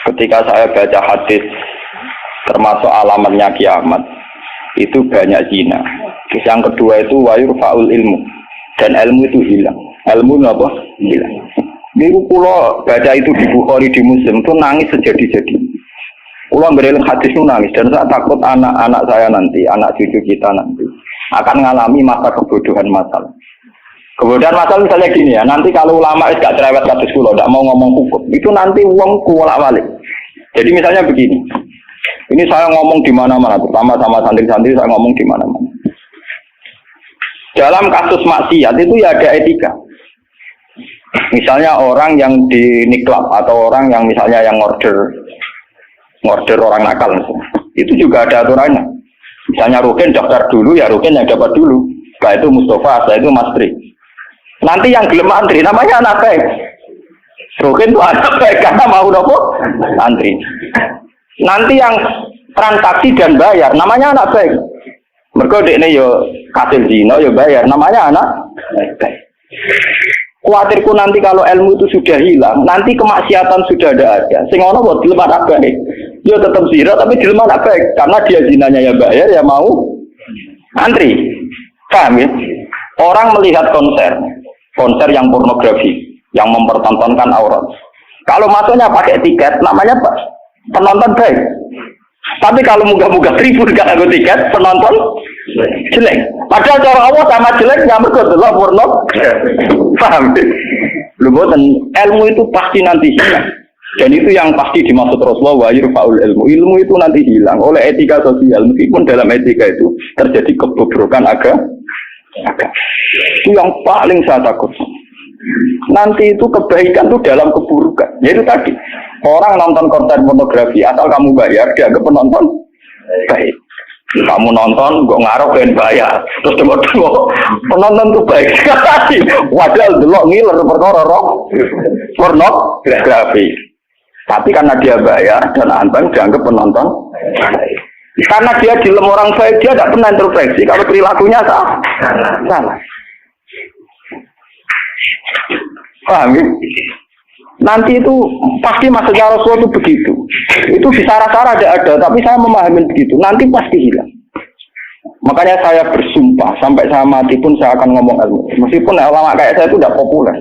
Ketika saya baca hadis termasuk alamatnya kiamat, itu banyak zina. Yang kedua itu wayurfa'ul ilmu, dan ilmu itu hilang. Ilmu apa? Hilang. Niku kula baca itu di Bukhari, di Muslim itu nangis sejadi-jadi. Kula bereling hadis itu nangis, dan saya takut anak-anak saya nanti, anak cucu kita nanti akan mengalami masa kebodohan masal. Kebodohan masal misalnya gini ya, nanti kalau ulama gak cerewet kados kula, ndak mau ngomong hukum, itu nanti wong kuwalak-walik. Jadi misalnya begini, ini saya ngomong di mana-mana, terutama sama santri-santri saya ngomong di mana-mana. Dalam kasus maksiat itu ya ada etika. Misalnya orang yang di niklab atau orang yang misalnya yang order orang nakal, itu juga ada aturannya. Misalnya Rukin daftar dulu, ya Rukin yang dapat dulu. Setelah itu Mustafa, setelah itu Mas Tri. Nanti yang gelem antri namanya anak baik. Rukin itu anak baik karena mau nopo antri. Nanti yang transaksi dan bayar namanya anak baik. Mergo dekne yo kasil zina yo bayar namanya anak baik. Kuatirku nanti kalau ilmu itu sudah hilang, nanti kemaksiatan sudah ada. Sing ono buat dilem anak baik. Yo tetap zina tapi dilem anak baik karena dia zinanya ya bayar ya mau antri. Paham ya? Orang melihat konser yang pornografi, yang mempertontonkan aurat. Kalau masuknya pakai tiket, namanya apa? Penonton baik. Tapi kalau muga-muga tribun gak ada tiket, penonton jelek. Padahal cara Allah sama jelek nggak mergo delok porno. Paham? Lho boten, ilmu itu pasti nanti hilang. Dan itu yang pasti dimaksud Rasulullah wa yurfa'ul ilmu. Ilmu itu nanti hilang oleh etika sosial. Meskipun dalam etika itu terjadi kebobrokan agama. Itu yang paling saya takut. Nanti itu kebaikan itu dalam keburukan. Yaitu tadi, orang nonton konten pornografi asal kamu bayar, dianggap penonton baik. Kamu nonton, kok ngarep kan bayar. Terus tengok penonton itu baik sekali. Wadah delok ngiler perkara pornografi. Tapi karena dia bayar dan anteng dianggap penonton baik. Karena dia dilem orang baik, dia tidak pernah introspeksi kalau perilakunya salah. Paham ya? Nanti itu pasti maksudnya Rasulullah itu begitu. Itu di sarah-sarah ada, tapi saya memahami begitu. Nanti pasti hilang. Makanya saya bersumpah sampai saya mati pun saya akan ngomong ilmu. Meskipun ulama kayak saya itu tidak populer.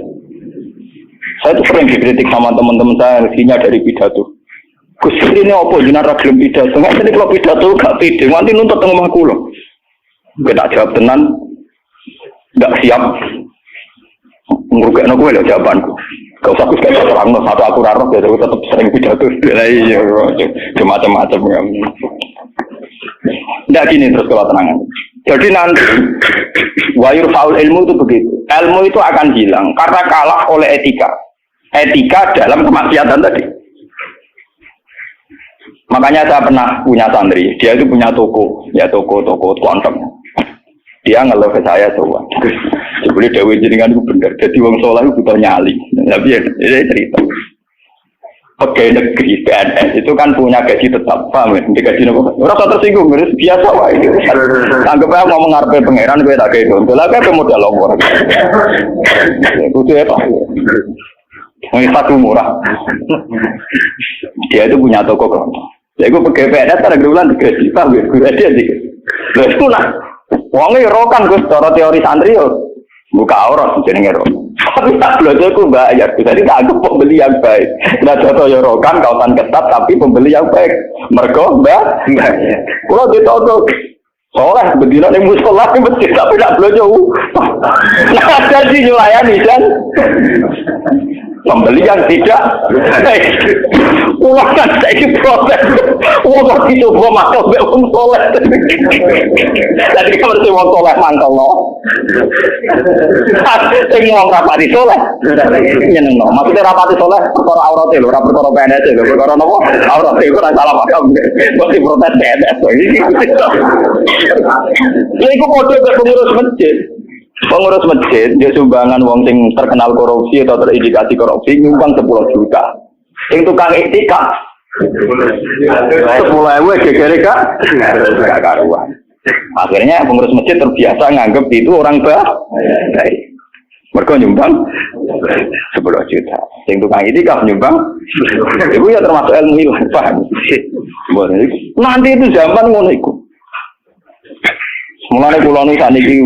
Saya itu sering dikritik sama teman-teman saya yang dari pidato. Gus ini apa jenara gelem pidato? Nggak jadi kalau pidato gak pede, nanti nuntut tengah aku loh. Kita jawab tenan, nggak siap. Ngurukkan aku lho jawabanku. Gak usah aku sekali terang, satu aku rarok ya, aku tetap sering pidato. Iya, macam-macam ya. Nggak gini terus kalau tenangan. Jadi nanti wayur faul ilmu itu begitu. Ilmu itu akan hilang karena kalah oleh etika. Etika dalam kemaksiatan tadi. Makanya saya pernah punya santri, dia itu punya toko konten. Dia ngeluh ke saya coba. Sebelum Dewi jenengan itu benar. Jadi wong soleh itu butuh nyali. Tapi ya, ini cerita. Pegawai negeri PNS itu kan punya gaji tetap, paham ya? Gaji apa? Orang tersinggung, biasa wah itu. Anggap aja ngomong ngarepe pangeran gue tak kayak itu. Lah kayak modal longor. Itu apa? Satu murah. Dia itu punya toko kan. Ya gue pegawai PNS ada bulan gaji, paham ya? Gue ada sih. Lah itu lah. Wongnya rokan gue secara teori santri yo buka aurat jenenge rokan. Tapi tak belajar ku bayar. Jadi tak anggap pembeli yang baik. Nah contoh yo rokan kautan ketat tapi pembeli yang baik. Mergo mbak. Kalau ditodok soleh berdina ning musala ning masjid tapi tak belajar. Nah ada sih nyulayani kan. Pembeli yang tidak baik. Ulangan saya proses. Wong itu gua masuk be wong soleh. Jadi kalau si wong soleh mangkel no. Sing wong rapati soleh. Nyeneng no. Maksudnya rapati soleh perkara aurate lho, ora perkara PNS lho, perkara napa? Aurate iku ora salah paham. Kok di protes PNS to iki. Lha iku padha karo pengurus masjid. Pengurus masjid dia sumbangan wong sing terkenal korupsi atau terindikasi korupsi nyumbang 10 juta. Sing tukang etika 10.000 gegere gak karuan. Akhirnya pengurus masjid terbiasa nganggep itu orang baik. Mereka nyumbang 10 juta. Yang tukang itikaf nyumbang, itu ya termasuk ilmu hilang, paham? Nanti itu zaman ngono iku. Mulane kula nu saniki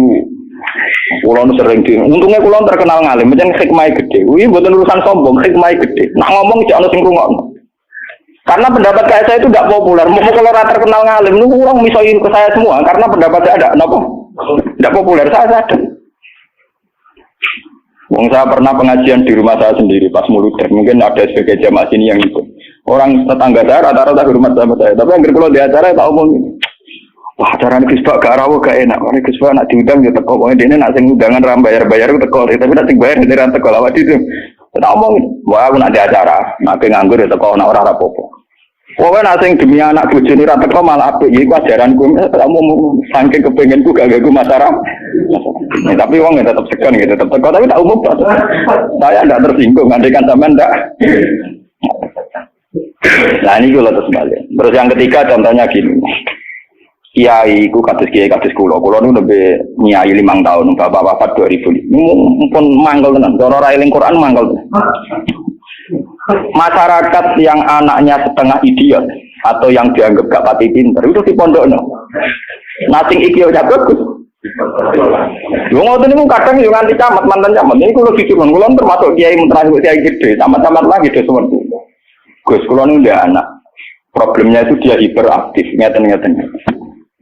kula nu sering di. Untungnya kula terkenal ngalim, pancen hikmahe gede. Kuwi mboten urusan sombong, hikmahe gede. Nak ngomong jek ana sing ngrungokno. Karena pendapat saya itu tidak populer. Mau kalau orang terkenal ngalim, lu orang misalnya ke saya semua. Karena pendapat saya ada, kenapa? Tidak populer, saya sadar. Wong saya pernah pengajian di rumah saya sendiri pas muluter. Mungkin ada sebagai jamaah sini yang ikut. Orang tetangga saya rata-rata di rumah sama saya. Tapi yang kalau di acara tak omong. Wah, acara ini kisah gak rawuh gak enak. Ini kisah nak diundang ya teko. Pokoknya dia nak sing undangan ram bayar-bayar teko. Tapi nak sing bayar dia ram teko lawat itu. Tak omong. Wah, aku nak di acara. Nak nganggur ya teko nak ora apa-apa. Pokoknya nasi demi anak bojo ini rata kok malah apik iki ajaranku kamu saking kepengenku gak gagu masyarakat. Tapi wong tetap segan gitu, tetap teko tapi tak umum. Saya tidak tersinggung, andekan sampean ndak. Nah ini kula terus balik. Terus yang ketiga contohnya gini. Kiai ku kados kiai kados kula nu lebih nyai 5 tahun, bapak wafat 2000. Mumpun mangkel tenan, cara ra eling Quran mangkel. Masyarakat yang anaknya setengah idiot atau yang dianggap gak pati pinter itu di pondokno. Nating iki udah bagus. Yo ngoten niku kadang yo nganti camat mantan camat. Ini kula disuruh kula termasuk kiai terakhir kiai gede, camat-camat lagi do seperti. Gus kula niku ndak anak. Problemnya itu dia hiperaktif, ngeten-ngeten.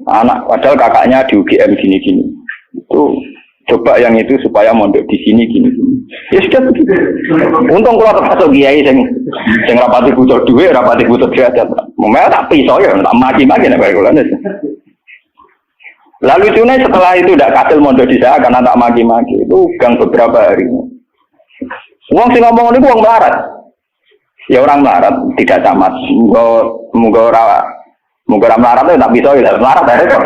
Anak padahal kakaknya di UGM gini-gini. Itu coba yang itu supaya mondok di sini gini. Ya sudah begitu. Untung kalau termasuk kiai sing rapati butuh duit, rapati butuh derajat. Memang tak pisau ya, tak maki-maki nek kula. Lalu setelah itu tidak kasil mondok di saya karena tak maki-maki. Itu gang beberapa hari. Wong sing ngomong niku wong melarat. Ya orang melarat tidak camat. Muga ora melarat tak pisau ya melarat ya.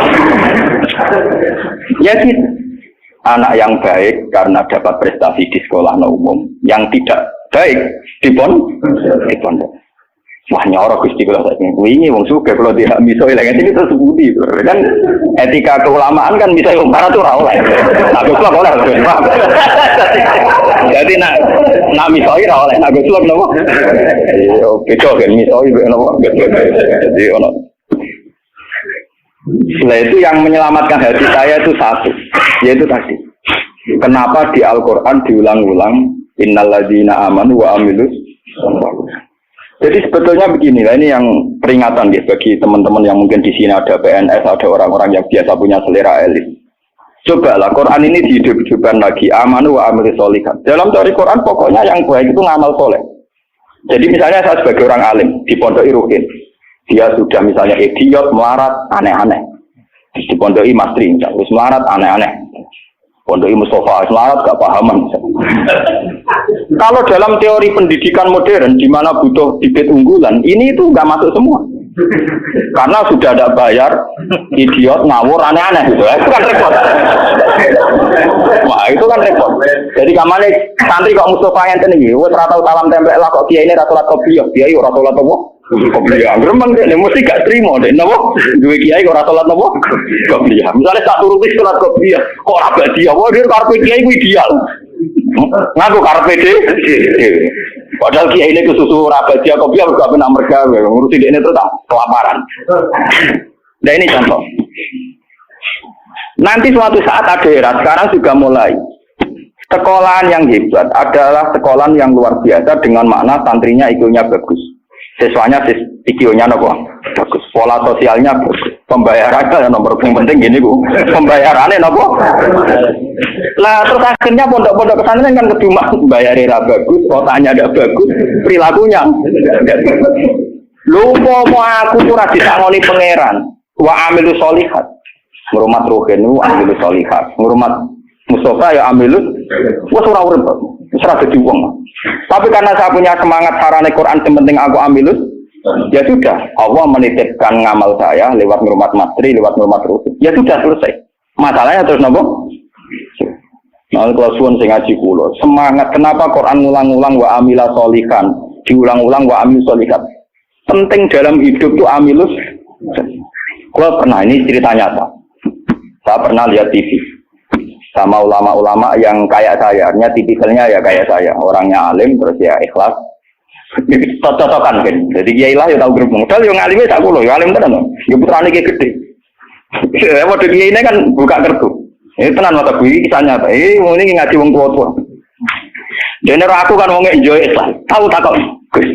Ya gitu. Anak yang baik karena dapat prestasi di sekolah umum, yang tidak baik di pondok. Wah nyorok Gusti kula saiki. Wingi wong sugih kalau tidak miso ilang ini terus budi. Kan etika keulamaan kan bisa wong para tuh ora oleh. Aku kok oleh. Jadi nak miso ora oleh. Aku kok nopo? Yo beda kan miso nopo. Jadi ono. Nah itu yang menyelamatkan hati saya itu satu, yaitu tadi. Kenapa di Al-Quran diulang-ulang innalladzina amanu wa amilus. Jadi sebetulnya begini lah, ini yang peringatan ya bagi teman-teman yang mungkin di sini ada PNS, ada orang-orang yang biasa punya selera elit. Cobalah Quran ini dihidup-hidupkan lagi amanu wa amilus sholihat. Dalam teori Quran pokoknya yang baik itu ngamal soleh. Jadi misalnya saya sebagai orang alim di Pondok Irukin. Dia sudah misalnya idiot, melarat, aneh-aneh. Di Pondok Mastri, terus melarat, aneh-aneh. Pondok Mustafa, melarat, gak pahaman. Kalau dalam teori pendidikan modern, di mana butuh bibit unggulan, ini itu gak masuk semua. Karena sudah ada bayar, idiot, ngawur, aneh-aneh. Gitu. Itu kan repot. Wah, itu kan repot. Jadi kamane santri kok Mustafa yang ini, wes ratau salam tempel lah kok kiai ini ratulat kopiah, kiai ratulat apa? Kopiah, gremeng deh, mesti gak terima deh, nopo. Dua kiai kok ratulat nopo? Kopiah. Misalnya tak turuti sholat kopiah, kok rabadi ya? Wah dia karpe kiai itu ideal. Ngaku karpe deh. Padahal kiai ini kesusu rabadi ya kopiah gak pernah mergawe, ngurusi dia ini terus kelaparan. Nah ini contoh. Nanti suatu saat ada era, sekarang juga mulai. Sekolahan yang hebat adalah sekolahan yang luar biasa dengan makna santrinya IQ-nya bagus. Siswanya IQ-nya bagus. Pola sosialnya bagus. Pembayarannya nomor yang penting gini Bu. Pembayarannya nopo. Lah terus akhirnya pondok-pondok pesantren kan kedua bayarnya bagus, otaknya ada bagus, perilakunya. Lu mau aku ora disangoni pangeran. Wa amilus sholihat. Ngurmat rohen wa amilus sholihat. Ngurmat Mustafa ya amilus. Wes ora urip. Wis ora dadi wong. Tapi karena saya punya semangat sarane Quran penting aku amilus, ya sudah. Allah menitipkan ngamal saya lewat ngurmat mastri, lewat ngurmat rohen. Ya sudah selesai. Masalahnya terus nopo? Nah, kalau suwun sing ngaji kula, semangat kenapa Quran ngulang-ulang wa amila sholihan, diulang-ulang wa amil sholihat. Penting dalam hidup itu amilus. Gua pernah ini cerita nyata. Saya pernah lihat TV. sama ulama-ulama yang kayak saya, artinya tipikalnya ya kayak saya, orangnya alim terus ya ikhlas. Cocok-cocokan kan. Jadi kiai lah ya tahu grup modal yang alimnya tak kulo, ya alim tenan. Ya putrane ki gede. Ya model kiai ini kan buka kartu. Ini tenan mata kuwi kisahnya. Ini ngaji wong tua-tua. Dene aku kan wong enjoy Islam. Tahu tak kok. Gus.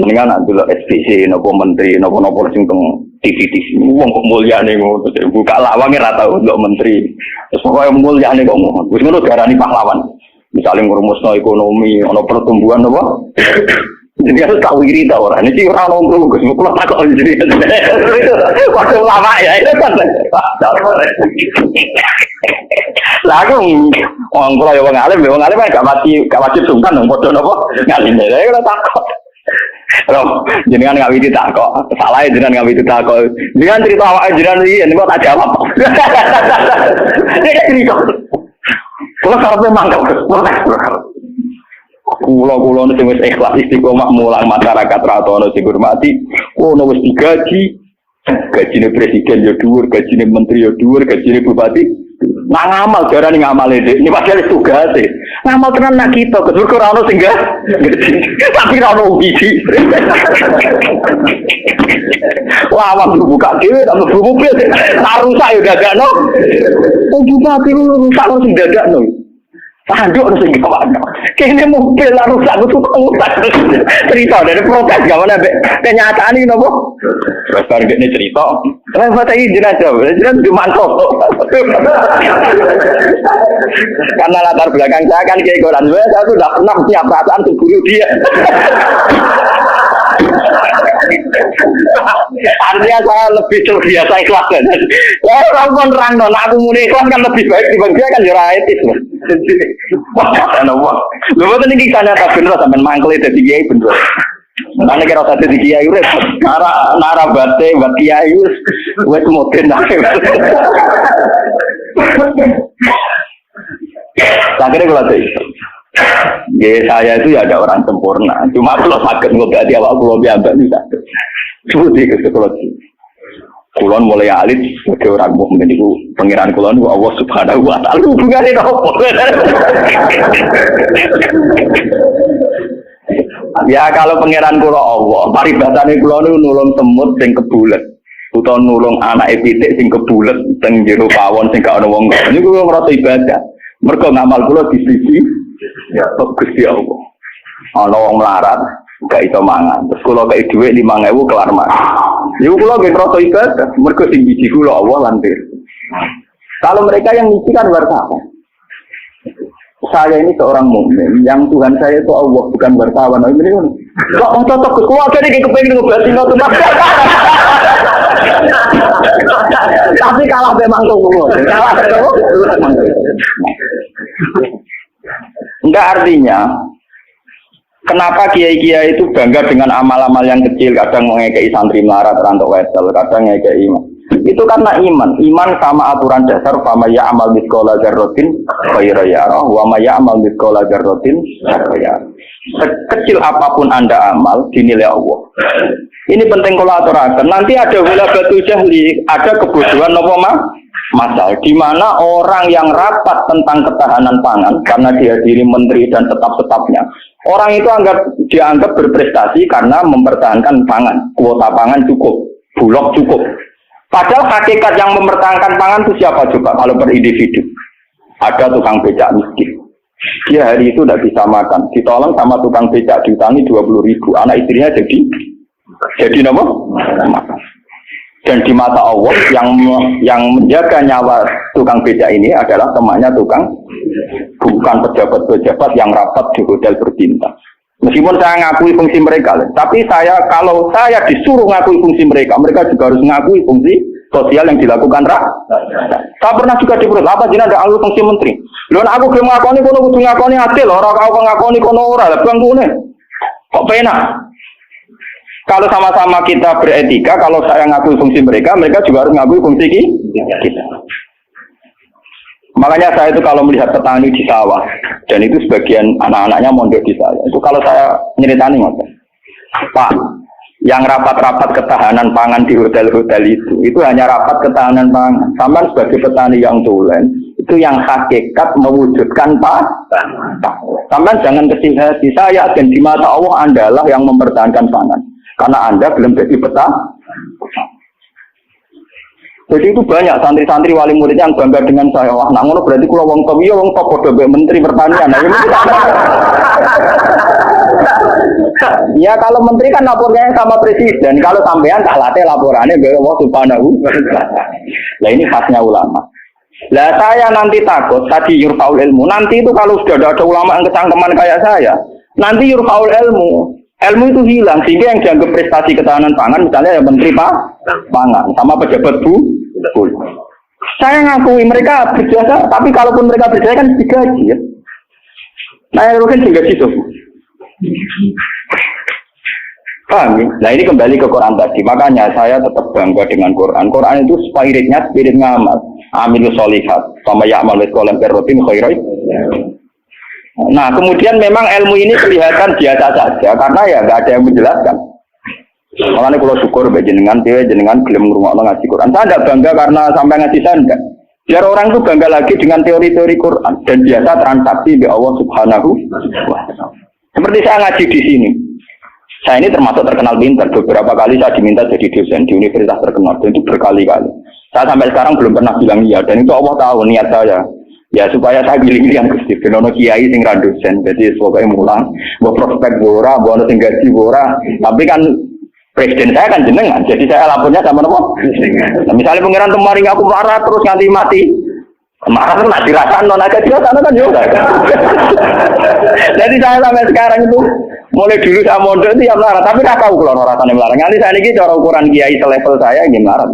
Mendingan nak delok SPC nopo menteri nopo sing teng TV wong kok mulyane ngono buka lawange ra tau delok menteri. Terus pokoke mulyane kok ngono. Wis ngono diarani pahlawan. Misalnya ngurumusno ekonomi, ana pertumbuhan apa? Jadi harus tahu iri tak orang. Ini orang nongkrong Gus, mau tak kok jadi. Waktu lama ya itu kan. Lagu orang kalau yang alim gak wajib sungkan dong. Bodoh nopo ngalim deh. Kalau takut. Loh, jenengan nggak bisa takut. Salah ya jenengan nggak bisa takut. Jenengan cerita awak jenengan ini kok tak jawab. Dia cerita. Kalau karena memang Kulo sing wis ikhlas istiqomah mulang masyarakat ratono sing hormati, ono wis digaji. Gajine presiden ya dhuwur, gajine menteri ya dhuwur, gajine bupati. Nah ngamal jarane ngamale Dik. Ini padahal tugase. Ngamal tenan nak kita, kedur ora ono sing gak. Tapi ora ono wiji. Wah, awak buka dhewe tak mlebu mobil. Rusak ya dadakno. Bupati rusak sing dadakno. Tanduk harus ingin kawan. Kayaknya mobil lah rusak, aku suka ngutak. Cerita dari protes, gak mana kenyataan ini nopo. Terus baru ini cerita. Kenapa tadi jenazah? Jenazah dimantau. Karena latar belakang saya kan kayak koran. Saya sudah pernah punya perasaan untuk bunuh dia. Artinya saya lebih terbiasa ikhlas kan. Ya orang pun terang dong, aku muni ikhlas kan lebih baik dibanding dia kan jurah etis loh. Lu betul nih kisahnya tak bener sampai mangkel itu kiai bener. Nanti kira tadi di kiai urip, nara bate buat kiai wes moden nake. Akhirnya kalau itu. Ya saya itu ya ada orang sempurna. Cuma kalau sakit ngobati awak kulo biasa bisa. Seperti itu kalau kulon mulai alit sebagai orang mukmin itu pangeran kulon Allah Subhanahu wa taala hubungannya apa? Ya kalau pangeran kula Allah, paribatane kula niku nulung semut sing kebulet utawa nulung anake pitik sing kebulet teng jero pawon sing gak ana wong. Niku ngrasa ibadah. Mergo ngamal kula di sisi ya Gusti Allah. Ana wong melarat gak iso mangan. Terus kula kei dhuwit 5.000 kelar mangan. Niku kula nggih ngrasa ibadah. Mergo sing biji kula Allah lan Kalau mereka yang ngisi kan wartawan. Saya ini seorang mukmin, yang Tuhan saya itu Allah, bukan wartawan. Ini kan, kok cocok ke keluarga ini kepengen ngobrol tuh mas. Tapi kalah memang tuh, kalah enggak artinya. Kenapa kiai-kiai itu bangga dengan amal-amal yang kecil, kadang mengekei santri melarat, rantok wedel, kadang mengekei iman. Itu karena iman sama aturan dasar, fama ya'amal mithqala dzarratin khairan yarah, wa ma ya'amal mithqala dzarratin syarran yarah. Sekecil apapun Anda amal, dinilai Allah. Ini penting kalau aturakan. Nanti ada wala batu jahli, ada kebodohan nopo masal, di mana orang yang rapat tentang ketahanan pangan karena dihadiri menteri dan tetap-tetapnya. Orang itu dianggap berprestasi karena mempertahankan pangan, kuota pangan cukup, bulog cukup. Padahal hakikat yang mempertahankan pangan itu siapa coba? Kalau per individu, ada tukang becak miskin. Dia hari itu tidak bisa makan, ditolong sama tukang becak diutangi 20.000. Anak istrinya jadi apa? Makan. Dan di mata Allah yang menjaga nyawa tukang becak ini adalah temannya tukang, bukan pejabat-pejabat yang rapat di hotel berbintang. Meskipun saya ngakui fungsi mereka, tapi kalau saya disuruh ngakui fungsi mereka juga harus ngakui fungsi sosial yang dilakukan Saya pernah juga diperut, apa jenengan ada alur fungsi menteri? Lalu aku belum ngakoni kono kudu ngakoni adil, orang kau ngakoni kono ora, bang kune. Kok penak? Kalau sama-sama kita beretika, kalau saya ngakui fungsi mereka juga harus ngakui fungsi kita. Makanya saya itu kalau melihat petani di sawah, dan itu sebagian anak-anaknya mondok di saya, itu kalau saya nyeritani Pak, yang rapat-rapat ketahanan pangan di hotel-hotel itu hanya rapat ketahanan pangan. Sama sebagai petani yang tulen, Itu yang hakikat mewujudkan Sampai jangan kecil hati. Saya dan di mata Allah Andalah yang mempertahankan pangan. Karena Anda belum jadi peta. Jadi itu banyak santri-santri wali murid yang bangga dengan saya. Wah, nak ngono berarti kalau wong top, ya wong top podo menteri pertanian. Nah, ini ya kalau menteri kan lapornya sama presiden. Kalau sampean tak latih laporannya ke Allah Subhanahu. Nah ini khasnya ulama. Lah saya nanti takut tadi yurfaul ilmu. Nanti itu kalau sudah ada ulama yang kecangkeman kayak saya, nanti yurfaul ilmu. Ilmu itu hilang sehingga yang dianggap prestasi ketahanan pangan misalnya ya menteri pangan sama pejabat bu. Saya ngakui mereka berjasa, tapi kalaupun mereka berjasa kan digaji ya. Nah yang kan digaji tuh. Paham ya? Nah ini kembali ke Quran tadi. Makanya saya tetap bangga dengan Quran. Quran itu spiritnya spirit ngamal. Amilus solihat. Sama ya'mal wetkolam perrotin khairai. Nah kemudian memang ilmu ini kelihatan biasa saja. Karena ya nggak ada yang menjelaskan. Makanya kalau syukur jenengan gelem ngrungokno ngaji Quran. Saya tidak bangga karena sampai ngaji saya enggak. Biar orang itu bangga lagi dengan teori-teori Quran. Dan biasa transaksi di Allah Subhanahu wa ta'ala. Seperti saya ngaji di sini. Saya ini termasuk terkenal pintar. Beberapa kali saya diminta jadi dosen di universitas terkenal. Dan itu berkali-kali. Saya sampai sekarang belum pernah bilang iya. Dan itu Allah tahu niat saya. Ya supaya saya pilih-pilih yang Gusti. Benono kiai sing ra dosen. Jadi pokoknya mulang. Mbok prospek bora, mbok ono sing gaji bora. Tapi kan presiden saya kan jenengan. Jadi saya lapornya sama nopo. Nah, misalnya pengiran kemarin aku marah terus nganti mati. Marah kan nak dirasakan non aja dirasakan kan juga. Jadi saya sampai sekarang itu mulai dulu saya mondok itu ya melarat, tapi tidak tahu kalau rasanya melarat. Nanti saya ini cara ukuran kiai selevel saya ini melarat.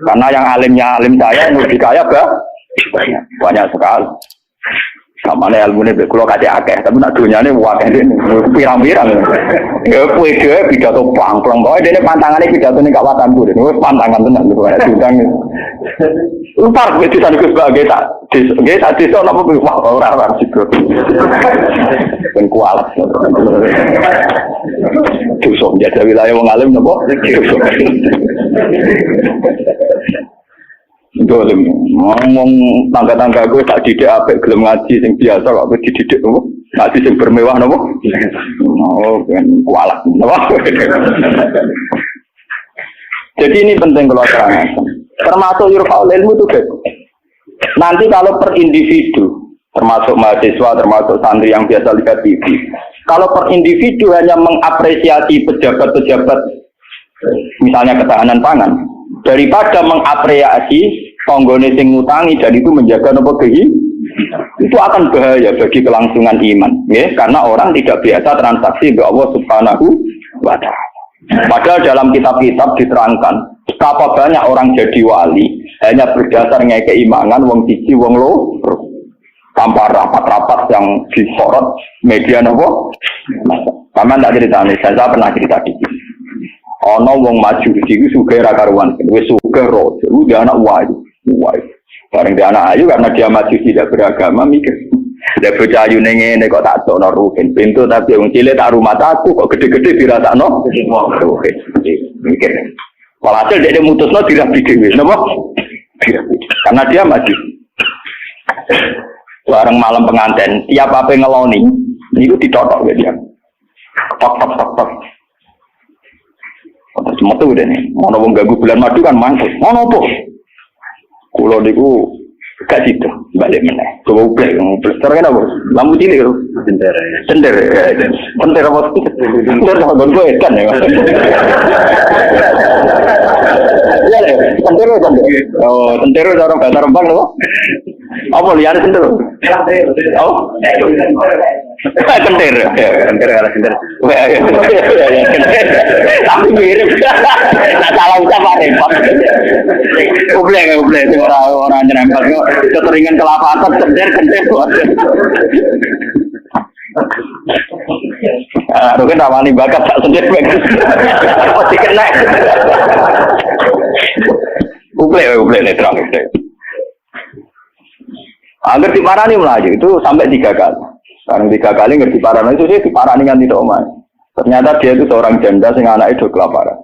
Karena yang alimnya alim saya yang lebih kaya banyak sekali. Sama nih ilmu ini kalau kasih akeh, tapi nak dunia ini wakil ini pirang-pirang. Ya kue dia pidato pang-pang, pokoknya dia pantangannya pidato ini kawasan bu, ini pantangan tenang gitu kayak diundang. Lupa gue di sana gue sebagai tak desa apa wah orang sih. Ben kualat. Dusuk jadi wilayah wong alim napa? Dolim, ngomong tangga-tangga gue tak didik apik gelem ngaji sing biasa kok gue dididik nopo? Ngaji sing bermewah nopo? Oh, kan kualat nopo? Jadi ini penting kalau terangkan. Termasuk yurfaul ilmu itu deh. Nanti kalau per individu, termasuk mahasiswa, termasuk santri yang biasa lihat TV, kalau per individu hanya mengapresiasi pejabat-pejabat, misalnya ketahanan pangan, daripada mengapresiasi tonggone sing ngutangi dan itu menjaga nopo itu akan bahaya bagi kelangsungan iman, ya, karena orang tidak biasa transaksi dengan Allah Subhanahu wa ta'ala. Padahal dalam kitab-kitab diterangkan betapa banyak orang jadi wali hanya berdasarnya keimanan wong siji wong loro tanpa rapat-rapat yang disorot media nopo. Sama tak cerita nih, saya pernah cerita di sini. Ono wong maju di sini sugih ra karuan, wis sugih ro, dia anak wayu. Bareng dia anak ayu karena dia maju tidak beragama mikir. Dia bocah ayu ngene kok tak tokno rugen pintu tapi wong cilik tak rumah aku kok gede-gede dirasakno rugen. Mikir. Walhasil dia mutusno dirabi dhewe, napa? Karena dia maju. Bareng malam pengantin, tiap apa ngeloni, niku ditotok dia. Tok. Terus metu udah nih, mau wong ganggu bulan madu kan mantul, mau nopo? Kulo niku gak situ, balik meneh. Coba ublek. Terus kan apa? Lampu cilik lho. Cender apa? Cender sama gongo kan ya. Iya lho, cender. Oh, cender orang bahasa Rembang lho. Apa liar cender? Oh. Cender kalau cender. Tapi mirip. Nah salah ucap repot. Ublek orang nyerempet kok keteringan kelapatan cender. Aduh kan rawani bakat tak cender pasti kena. Ublek netral. Agar diparani melaju itu sampai 3 kali. Sekarang 3 kali ngerti parani itu dia diparani kan tidak omah. Ternyata dia itu seorang janda sehingga anak itu kelaparan.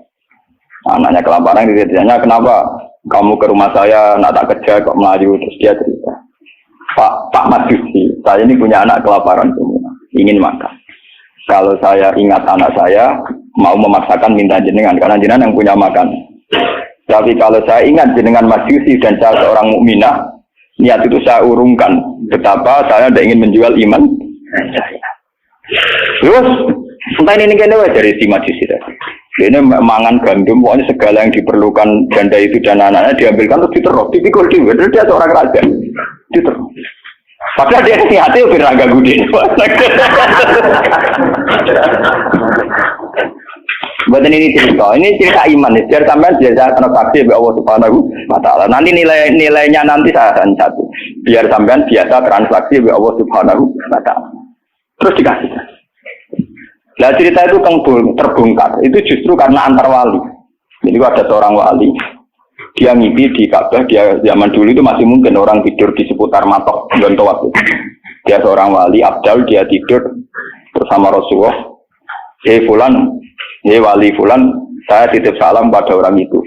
Anaknya kelaparan, dia ditanya kenapa kamu ke rumah saya nak tak kerja kok melaju, terus dia cerita. Pak Majusi, saya ini punya anak kelaparan semua, ingin makan. Kalau saya ingat anak saya, mau memaksakan minta jenengan, karena jenengan yang punya makan. Tapi kalau saya ingat jenengan Majusi dan saya seorang mukminah, niat itu saya urungkan. Betapa saya tidak ingin menjual iman saya. Terus, entah ini kayaknya dari si Majusi tadi. Ini mangan gandum, pokoknya segala yang diperlukan janda itu dan anak-anaknya diambilkan terus diterok, dipikul dia seorang raja, diterok. Padahal dia niatnya lebih raga gudin. Buatan ini cerita iman, biar sampai biasa transaksi oleh Allah Subhanahu wa Ta'ala. Nanti nilainya nanti saya akan satu, biar sampai biasa transaksi oleh Allah Subhanahu wa Ta'ala. Terus dikasih. Nah cerita itu terbongkar, itu justru karena antar wali. Jadi ada seorang wali, dia ngipi di Ka'bah, dia zaman dulu itu masih mungkin orang tidur di seputar matok Gontowat. Dia seorang wali, Abdal, dia tidur bersama Rasulullah. Fulan, wali Fulan, saya titip salam pada orang itu.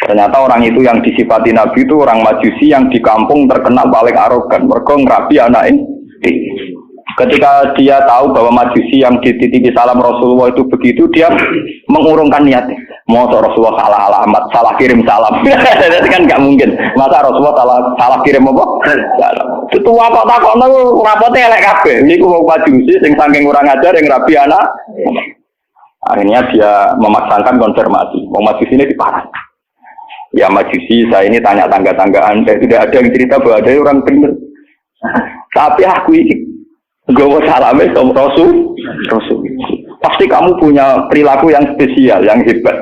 Ternyata orang itu yang disifati Nabi itu orang Majusi yang di kampung terkenal paling arogan, mergo ngrabi anake. Ketika dia tahu bahwa Majusi yang dititipi salam Rasulullah itu begitu, dia mengurungkan niatnya. Mau Rasulullah salah alamat, salah kirim salam. Itu kan nggak mungkin. Masa Rasulullah salah kirim apa? Salam. Itu apa takokno rapotnya elek kabeh. Niku mau Majusi sing saking kurang ajar yang rabi anak. Akhirnya dia memaksakan konfirmasi. Mau Majusi ini diparah. Ya Majusi, saya ini tanya tangga-tanggaan. Saya tidak ada yang cerita bahwa ada orang benar. Tapi aku ini gawa salame sama Rasul. Pasti kamu punya perilaku yang spesial, yang hebat.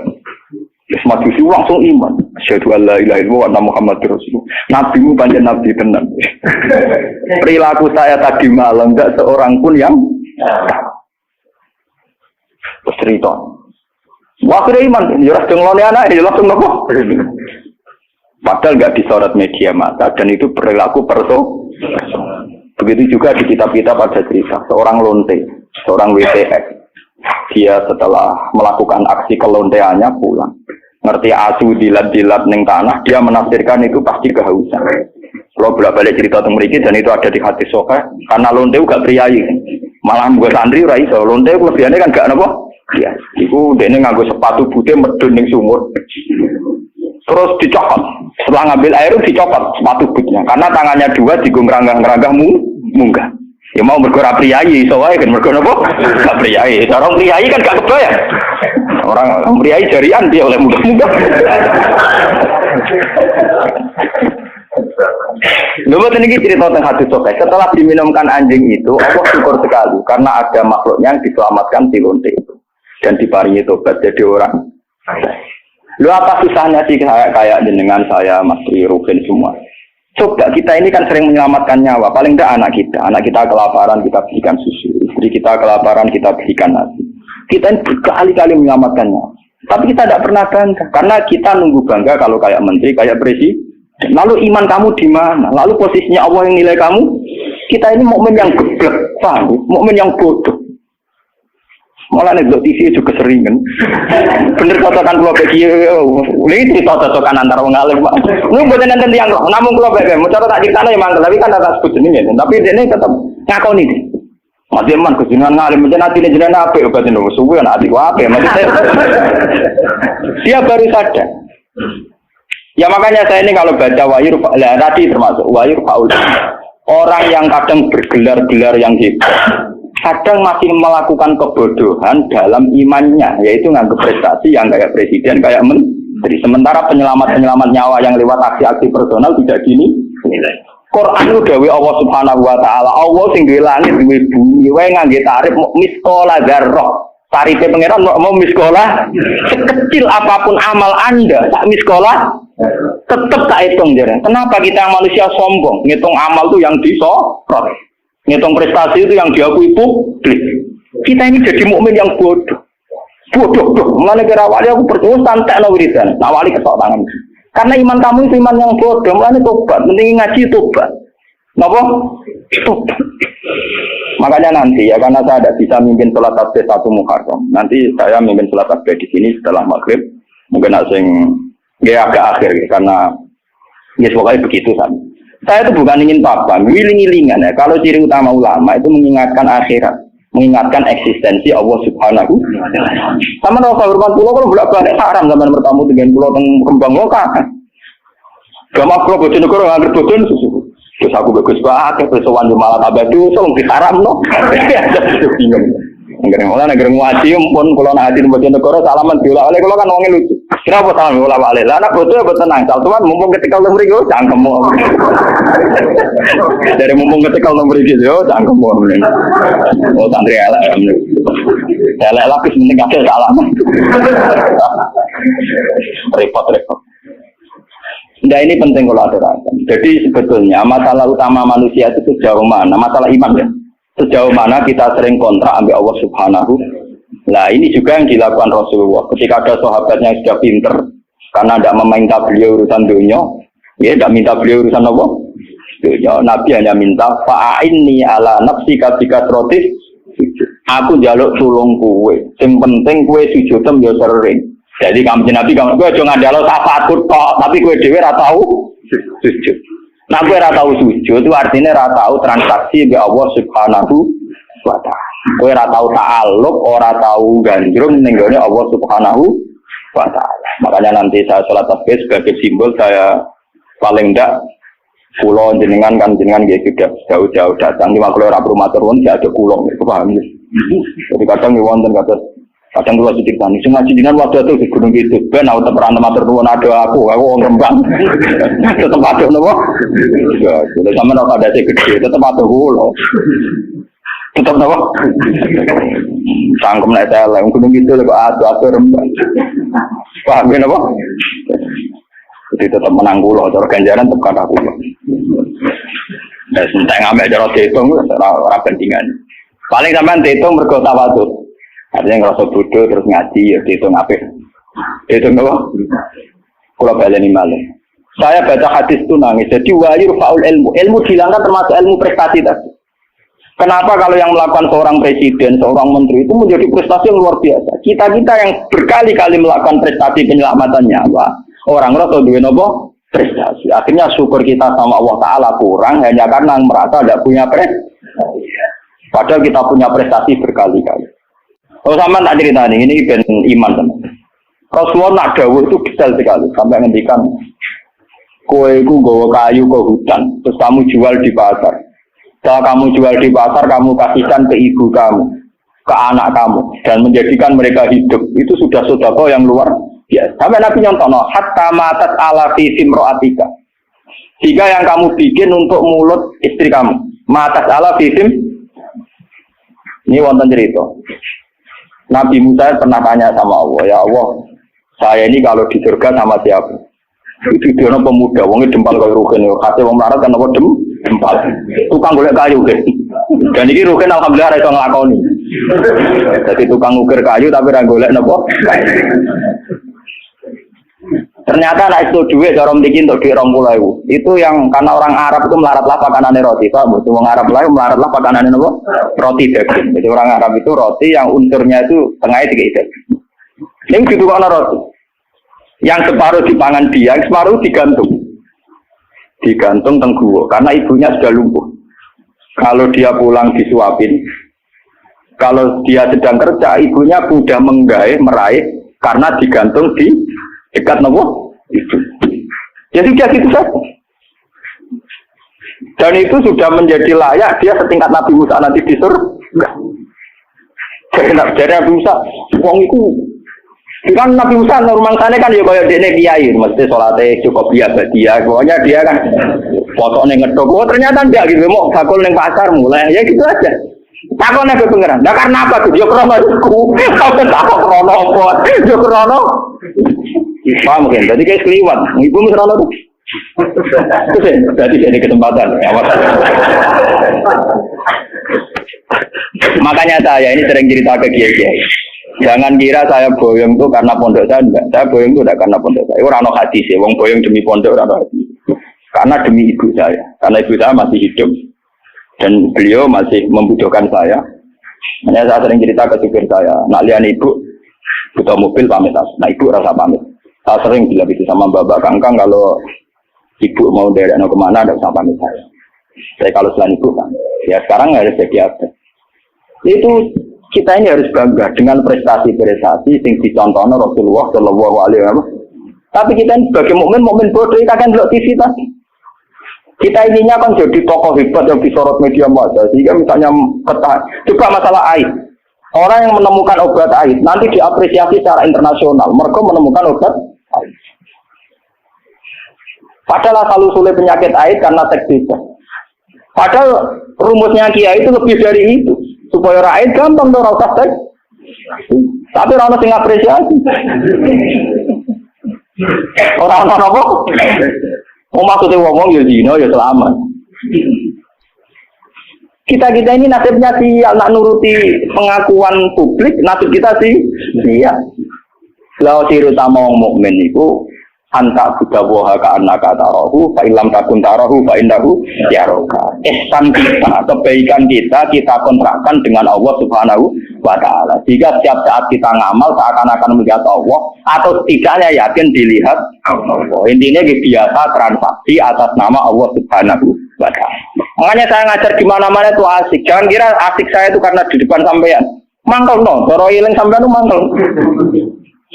Terus Majusi langsung iman. Asyhadu an la ilaha illallah wa anna Muhammadar Rasulullah. Nabimu pancen nabi tenan. Perilaku saya tadi malam enggak seorang pun yang cerita. Wah, kira iman. Ya ras denglone anak ya langsung nopo. Padahal enggak disorot media massa dan itu perilaku Begitu juga di kitab-kitab ada cerita seorang lonte, seorang WTX. Dia setelah melakukan aksi kelonteannya pulang. Ngerti asu dilat-dilat ning tanah, dia menafsirkan itu pasti kehausan. Kalau bolak-balik cerita tentang mereka dan itu ada di hadis sahih, karena lonte gak priayi. Malah mbok santri ora iso. Lonte lebihane kan gak napa? Ya, iku dene nganggo sepatu putih medun ning sumur. Terus dicopot. Setelah ngambil air dicopot sepatu bootnya karena tangannya dua digongrang-ngeranggah munggah. Ya mau bergerak priayi, soalnya kan bergerak apa? Gak priayi. Orang priayi kan gak kebayang. Orang priayi jarian dia oleh munggah-munggah. Lalu ini cerita tentang hadis sahih. Setelah diminumkan anjing itu, Allah syukur sekali karena ada makhluknya yang diselamatkan di lonte itu dan diparingi tobat jadi orang. Lu apa susahnya sih kayak jenengan saya, Mas Ruben semua. Coba kita ini kan sering menyelamatkan nyawa, paling tidak anak kita kelaparan kita berikan susu, istri kita kelaparan kita berikan nasi. Kita ini berkali-kali menyelamatkan nyawa, tapi kita tidak pernah bangga, karena kita nunggu bangga kalau kayak menteri, kayak presiden. Lalu iman kamu di mana? Lalu posisinya Allah yang nilai kamu? Kita ini mukmin yang geblek, paham? Mukmin yang bodoh. Malah nih TV juga keseringan. Bener cocokan kalau bagi ini cocokan antara orang alim pak. Lu buat nanti yang namun kalau bagi mau cara tak cerita ya mangkel tapi kan ada sebut ini tapi dia ini tetap ngakau nih. Mati man kesenangan ngalim macam nanti nih jenengan apa? Obat ini subuh kan adik apa? Dia baru sadar. Ya makanya saya ini kalau baca wahyu tadi termasuk wahyu faul. Orang yang kadang bergelar-gelar yang hebat. Kadang masih melakukan kebodohan dalam imannya, yaitu nganggap prestasi yang kayak presiden, kayak menteri. Sementara penyelamat-penyelamat nyawa yang lewat aksi-aksi personal tidak gini. Quran itu dawuh Allah Subhanahu wa Ta'ala. Allah sing duwe langit, duwe bumi, wae ngangge tarif miskola dzarrah. Tarife pangeran mau miskola sekecil apapun amal Anda, tak miskola tetap tak hitung jare. Kenapa kita manusia sombong? Ngitung amal tuh yang disorot. Ngitung prestasi itu yang diakui publik. Kita ini jadi mukmin yang bodoh. Mulane kira awali aku percaya santai no wiridan. Awali ketok tangan. Karena iman kamu itu iman yang bodoh. Mulane tobat, penting ngaji tobat. Napa? Tobat. Makanya nanti ya karena saya tidak bisa mimpin salat tasbih 1 Muharram. Nanti saya mimpin salat tasbih di sini setelah maghrib. Mungkin asing agak akhir karena ya pokoknya begitu kan. Saya itu bukan ingin apa, wiling-wilingan ya. Kalau ciri utama ulama itu mengingatkan akhirat, mengingatkan eksistensi Allah Subhanahu. Sama Rasul Firman Pulau kalau bolak-balik haram zaman bertamu dengan Pulau teng Kembang Loka. Gama Pulau Bojonegoro nggak bojon susu. Terus aku bagus banget, terus sowan malah tambah dosa, mesti haram no. Bingung. Negara ngaji pun kalau nak hadir Bojonegoro salaman diulah oleh kalau kan wongnya lucu. Kenapa salam diulah oleh? Lah anak bojo ya tenang, tuan mumpung ketika nomor itu cangkemmu. Dari mumpung ketika nomor itu yo cangkemmu. Oh santri elek. Elek lapis mending kabeh salaman. Repot. Nah ini penting kalau aturakan. Jadi sebetulnya masalah utama manusia itu sejauh mana? Masalah iman ya. Sejauh mana kita sering kontrak ambil Allah Subhanahu. Nah ini juga yang dilakukan Rasulullah. Ketika ada sahabatnya yang sudah pinter, karena tidak meminta beliau urusan dunia, ya tidak minta beliau urusan apa? Dunia. Nabi hanya minta fa'inni ala nafsika bikasrotis. Aku jaluk tulung kue. Yang penting kue sujudem ya sering. Jadi kamu Nabi kamu gue jangan jaluk tafakur kok, tapi kue dewe ora tahu sujud. Nah gue ora tahu sujud itu artinya ora tahu transaksi be Allah Subhanahu wa taala. Gue ora tahu ta'alluq, ora tahu gandrung ning gone Allah Subhanahu wa taala. Makanya nanti saya sholat tasbih sebagai simbol saya paling ndak pulau jenengan kan jenengan nggih sudah jauh-jauh datang di makhluk ora matur nuwun ya ada kulong itu paham. Jadi kadang wonten kadang kula ceritani sing ngaji dinan waktu itu di gunung itu ben aku teperan matur nuwun ada aku wong Rembang. Tetep ada napa? Ya, lha sampeyan ora ada gede tetep ada kula. Tetep napa? Sangkem nek elek gunung itu kok adu Rembang. Paham napa? Jadi tetap menang kula cara ganjaran tetep kata kula. Nah, sentek ngambek cara dihitung ora bandingan. Paling sampean dihitung mergo tawadhu. Artinya ngerasa bodoh terus ngaji ya dihitung apik. Dihitung apa? Kula baleni malih. Saya baca hadis itu nangis. Jadi wayur faul ilmu. Ilmu dilanggar termasuk ilmu prestasi tadi. Kenapa kalau yang melakukan seorang presiden, seorang menteri itu menjadi prestasi yang luar biasa. Kita yang berkali-kali melakukan prestasi penyelamatan nyawa, orang rasa duwe napa? Prestasi. Akhirnya syukur kita sama Allah Ta'ala kurang hanya karena merasa tidak punya prestasi. Padahal kita punya prestasi berkali-kali. Oh sama tak cerita ini ben iman teman. Rasulullah nak dawuh itu detail sekali sampai ngendikan kowe iku nggawa kayu ke hutan terus kamu jual di pasar. Setelah kamu jual di pasar kamu kasihkan ke ibu kamu, ke anak kamu dan menjadikan mereka hidup. Itu sudah sedekah yang luar biasa. Sampai Nabi nyontono hatta matat ala fi simroatika. Jika yang kamu bikin untuk mulut istri kamu, matat ala fi sim. Ini wonten cerita. Nabi Musa pernah tanya sama Allah, ya Allah, saya ini kalau di surga sama siapa? Itu dia pemuda, wongnya dempal kaya Rukin, kasih wong melarat kan apa dempal. Tukang golek kayu kan. Dan ini Rukin alhamdulillah iso nglakoni. Jadi tukang ukir kayu tapi ra golek napa? Ternyata anak itu duit cara mriki untuk duit 20.000. Itu yang karena orang Arab itu melaratlah pakanane roti, Pak. Butuh orang Arab lain melaratlah pakanane napa? Roti daging. Jadi orang Arab itu roti yang unsurnya itu tengahnya tiga daging. Ini gitu ana roti. Yang separuh dipangan dia, yang separuh digantung. Digantung teng guwa karena ibunya sudah lumpuh. Kalau dia pulang disuapin. Kalau dia sedang kerja, ibunya mudah meraih karena digantung di dekat nopo itu. Jadi dia gitu saja. Dan itu sudah menjadi layak dia setingkat Nabi Musa nanti di surga. Jadi Nabi Musa, wong itu kan Nabi Musa normal sana kan ya kayak dene kiai, mesti salate cukup biasa dia. Pokoknya dia kan foto ning ngedok. Oh ternyata enggak gitu, mau bakul ning pasar mulai ya gitu aja. Takone ke pengeran. Nah karena apa tuh? Yo krono iku. Kau takok krono apa? Yo krono paham kan? Jadi kayak keliwat. Ibu misalnya tuh. Jadi ini kesempatan. Makanya saya ini sering cerita ke kiai-kiai. Jangan kira saya boyong tuh karena pondok saya enggak. Saya boyong tuh enggak karena pondok saya. Ora ono hadis ya. Wong boyong demi pondok ora ono hadis. Karena demi ibu saya. Karena ibu saya masih hidup dan beliau masih membutuhkan saya. Makanya saya sering cerita ke supir saya. Nak lihat ibu butuh mobil pamit. Nah ibu rasa pamit. Saya sering bilang itu sama Bapak Kangkang kalau ibu mau dari kemana ada usah pamit saya. Saya kalau selain ibu kan, ya sekarang harus jadi apa? Itu kita ini harus bangga dengan prestasi-prestasi yang dicontohkan Rasulullah Shallallahu Alaihi Wasallam. Tapi kita ini sebagai mukmin bodoh, kita akan lihat TV tadi. Kita ininya kan jadi tokoh hebat yang disorot media massa. Sehingga misalnya coba masalah air. Orang yang menemukan obat air nanti diapresiasi secara internasional. Mereka menemukan obat air. Padahal asal usulnya penyakit air karena seksisme. Padahal rumusnya Kiai itu lebih dari itu. Supaya rakyat gampang tuh rasa seks. Tapi orang yang apresiasi. Orang-orang apa? Mau maksudnya ngomong ya zina ya selamat. Kita ini nasibnya sih nak nuruti pengakuan publik, nasib kita sih iya. Kalau ciri utama orang mukmin itu anta budawaha ka annaka tarahu fa illam takun tarahu fa innahu yaraka. Ihsan kita, kebaikan kita kontrakkan dengan Allah Subhanahu wa taala. Jika setiap saat kita ngamal seakan-akan melihat Allah atau setidaknya yakin dilihat Allah. Intinya biasa transaksi atas nama Allah Subhanahu wa taala. Makanya saya ngajar di mana-mana itu asik. Jangan kira asik saya itu karena di depan sampean. Mangkel no, cara ilang sampean itu mangkel.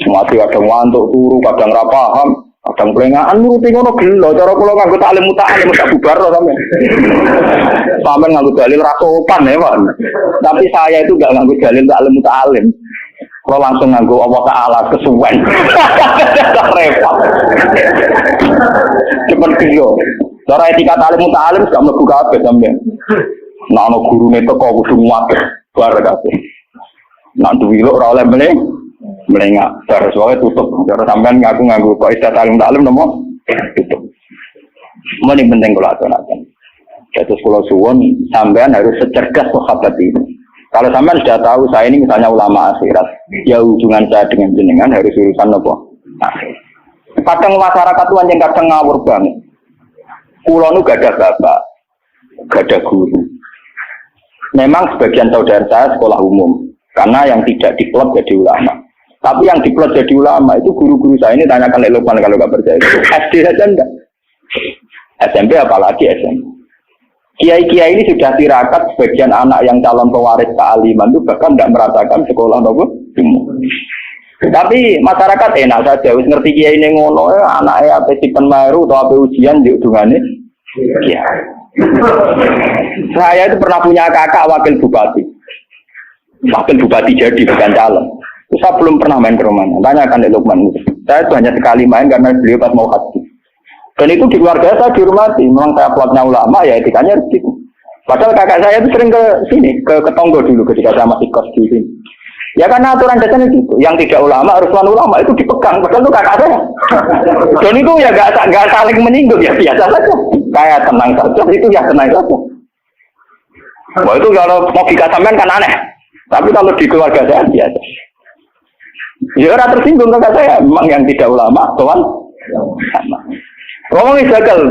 Semati kadang ngantuk turu, kadang ra paham. Kadang pelengahan nuruti ngono gelo, cara kula nganggo taklim muta'alim tak bubar to sampean. Sampeyan nganggo dalil ra sopan ya, Pak. Tapi saya itu enggak nganggo dalil taklim muta'alim. Kalau langsung nganggo Allah Ta'ala kesuwen. Repot. Cepet gelo. Cara etika taklim muta'alim gak mlebu kabeh sampean. Nek ana gurune teko kudu nguwat bar kabeh. Nek duwiluk ora oleh melengak, terus wae tutup. Cara sampean ngaku kok istilah talim nomo tutup. Ini penting kalau aturakan. Terus kalau suwon sampean harus secerdas sahabat ini. Kalau sampean sudah tahu saya ini misalnya ulama akhirat, ya hubungan saya dengan jenengan harus urusan apa? Akhir. Kadang masyarakat tuh yang kadang ngawur banget. Kulo nu gak ada bapak, gak ada guru. Memang sebagian saudara saya sekolah umum, karena yang tidak di klub jadi ulama. Tapi yang diplot jadi ulama itu guru-guru saya ini tanyakan Lukman kalau nggak percaya. SD saja enggak. SMP apalagi SMP. Kiai-kiai ini sudah tirakat sebagian anak yang calon pewaris kealiman itu bahkan tidak merasakan sekolah nopo. Tapi masyarakat enak saja, wis ngerti kiai ini ngono, anaknya apa sipen maru atau apa ujian di udungannya. Kiai. Saya itu pernah punya kakak wakil bupati. Wakil bupati jadi bukan calon. Saya belum pernah main ke rumahnya. Tanyakan di Lukman. Saya itu hanya sekali main karena beliau pas mau haji. Dan itu di keluarga saya dihormati. Memang saya plotnya ulama, ya etikanya harus gitu. Padahal kakak saya itu sering ke sini, ke Tonggo dulu ketika saya masih kos di sini. Ya karena aturan dasarnya gitu. Yang tidak ulama harus ulama itu dipegang. Padahal itu kakak saya. Dan itu ya nggak saling menyinggung, ya biasa saja. Saya tenang saja, itu ya tenang saja. Wah itu kalau logika sampean kan aneh. Tapi kalau di keluarga saya biasa. Ya orang tersinggung kakak saya, memang yang tidak ulama, tuan. Ngomongin gagal.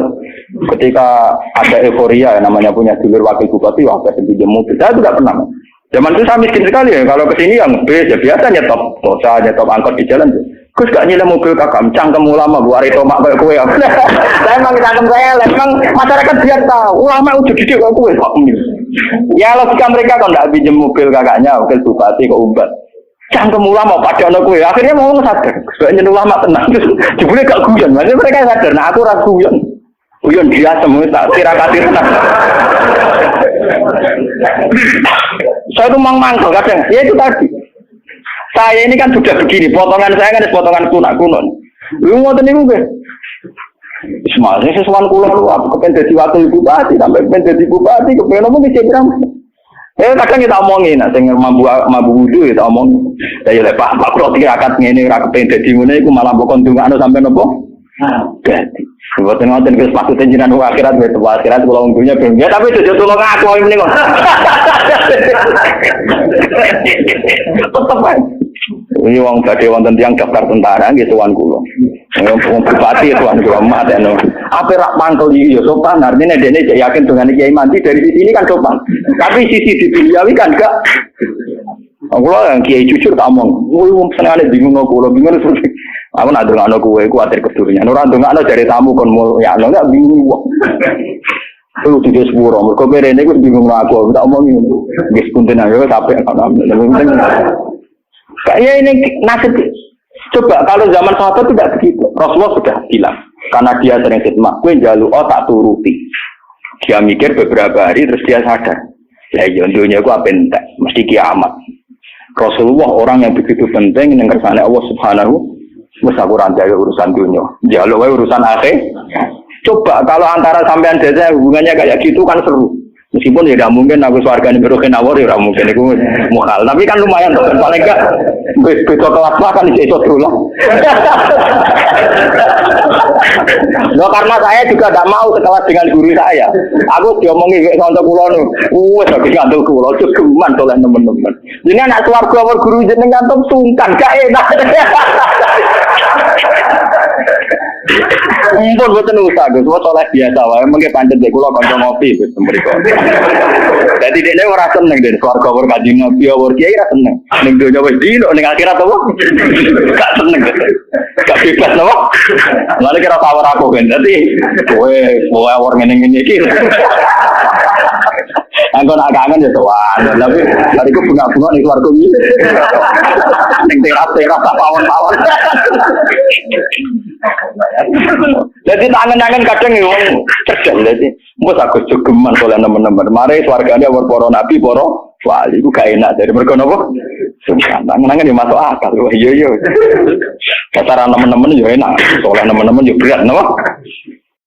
Ketika ada euforia, namanya punya dulur wakil bupati, wakil pinjam mobil. Saya tidak pernah. Zaman itu saya miskin sekali ya. Kalau kesini yang B, ya biasa nyetop dosa, nyetop angkot di jalan. Gus gak nyilem mobil kakak, cangkem ulama, buari tomak kayak kue. Saya emang cangkem saya, memang masyarakat biar tahu. Ulama udah gede kayak kue. Ya logika mereka kalau tidak pinjam mobil kakaknya, wakil bupati ke Umbat. Cangkem ulama pada anak gue, akhirnya mau sadar. Sebenarnya ulama tenang, jebule gak guyon. Maksudnya mereka sadar, nah aku ragu guyon dia semua tak tirakati tenang. Saya tuh mangkel kadang, ya itu tadi. Saya ini kan sudah begini, potongan saya kan potongan kuno. Lu ngoten niku nggih. Semuanya sesuatu kulo lu apa kepen dadi wakil bupati sampai kepen dadi bupati kepen ngomong iki pirang. Kadang kita omongin, nah, saya mabu wudu kita omongin. Saya lek Pak kalau tirakat ngene ra kepen dadi ngene iku malah mbok kondungane sampai nopo? Dadi. Mboten ngoten wis maksudnya jenengan akhirat wis akhirat kula unggunya ben. Ya tapi jojo tulung aku ini kok. Tetep ae. Ini wong badhe wonten tiyang daftar tentara nggih tuan kula. Wong bupati tuan kula mateno. Apa rak mantel iki ya sopan, artinya dene yakin dengan Kiai Mandi dari sisi ini kan sopan. Tapi sisi di duniawi kan enggak. Kula yang Kiai jujur tak omong. Wong senengane bingung kula, bingung seperti Aku nak ndongakno kowe iku kuwatir kedurungan. Ora ndongakno dari tamu kon ya enggak bingung. Lu tujuh sepuro, mereka berene gue bingung aku, tak omong ini, guys punten aja, capek kan? Kayaknya ini nasib. Coba kalau zaman sahabat tidak begitu, Rasulullah sudah bilang, karena dia sering khidmat, gue jalu tak turuti. Dia mikir beberapa hari terus dia sadar, ya dunia gue apa entek, mesti kiamat. Rasulullah orang yang begitu penting yang kersane Allah Subhanahu, mesti aku rantai urusan dunia, jalu urusan akhir. Coba kalau antara sampean desa hubungannya kayak gitu kan seru. Meskipun ya tidak mungkin aku swargane beroke nawar ya mungkin itu mukhal. Tapi kan lumayan tuh. Paling enggak beda kelas lah kan iso dulu. Loh karena saya juga tidak mau sekelas dengan guru saya. Aku diomongi kanca kula niku. Wes aku kanca kula cukuman oleh teman-teman. Jadi anak swarga awal guru jenengan tuh sungkan gak enak. Mumpun boten usah Gus, wis oleh biasa wae mengke pancet dek kula kanca ngopi Gus mriko. Dadi dekne ora seneng den swarga ora kanjeng Nabi ora kiai ora seneng. Ning donya wis dino ning akhirat apa? Gak seneng. Gak bebas napa? Lalu kira tawar aku kan. Dadi kowe ora ngene-ngene iki. Anggo nak kangen ya sowan, tapi bariku bunga-bunga ning keluarga iki. Ning teras-teras pawon-pawon. Jadi tangan-tangan kadang wong cerdas dadi mbok aku jogeman oleh teman-teman. Mare swargane para nabi, para wali iku gak enak dari mergo napa? Tangan-tangan ya masuk akal. Iya. Cara teman-teman ya enak, oleh teman-teman ya berat napa?